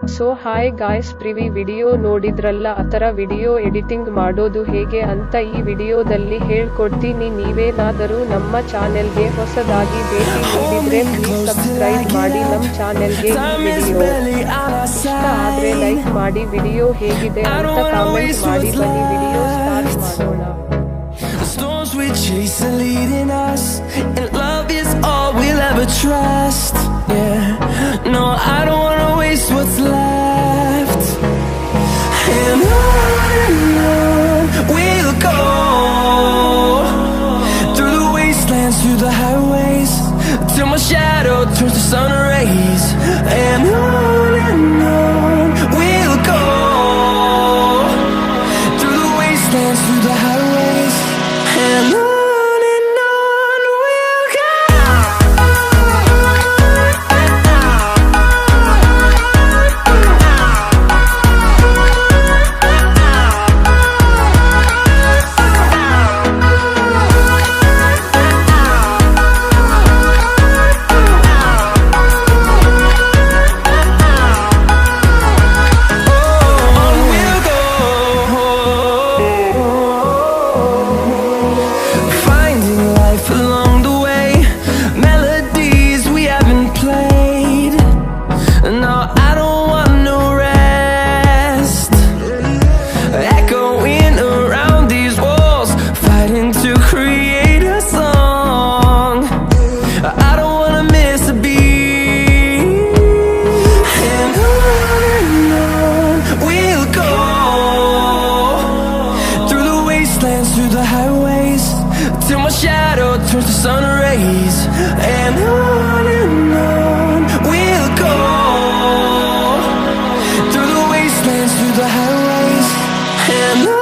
So hi guys, previous video ನೋಡಿದ್ರಲ್ಲ, ಆತರ video editing ಮಾಡೋದು ಹೇಗೆ ಅಂತ ಈ ವಿಡಿಯೋದಲ್ಲಿ ಹೇಳ್ಕೊಡ್ತೀನಿ. ನೀವೇನಾದರೂ ನಮ್ಮ ಚಾನೆಲ್ಗೆ ಹೊಸದಾಗಿ ಭೇಟಿ ನೀಡಿದ್ರೆ ಪ್ಲೀಸ್ ಸಬ್ಸ್ಕ್ರೈಬ್ ಮಾಡಿ ನಮ್ಮ ಚಾನೆಲ್ಗೆ. ಈ ವಿಡಿಯೋ ಇಷ್ಟ ಆದ್ರೆ ಲೈಕ್ ಮಾಡಿ, ವಿಡಿಯೋ ಹೇಗಿದೆ ಅಂತ ಕಾಮೆಂಟ್ ಮಾಡಿ. ಬನ್ನಿ ವಿಡಿಯೋ ಸ್ಟಾರ್ಟ್ ಮಾಡೋಣ. The storms we chase are leading us, and love is all we'll ever trust. Yeah, no, I don't wanna waste what's left. And on we'll go, through the wastelands, through the highways, till my shadow turns to sun rays. And on we'll go, through the wastelands, through the highways, and on we'll go. Through the highways, till my shadow turns to sun rays. And on we'll go, through the wastelands, through the highways, and on.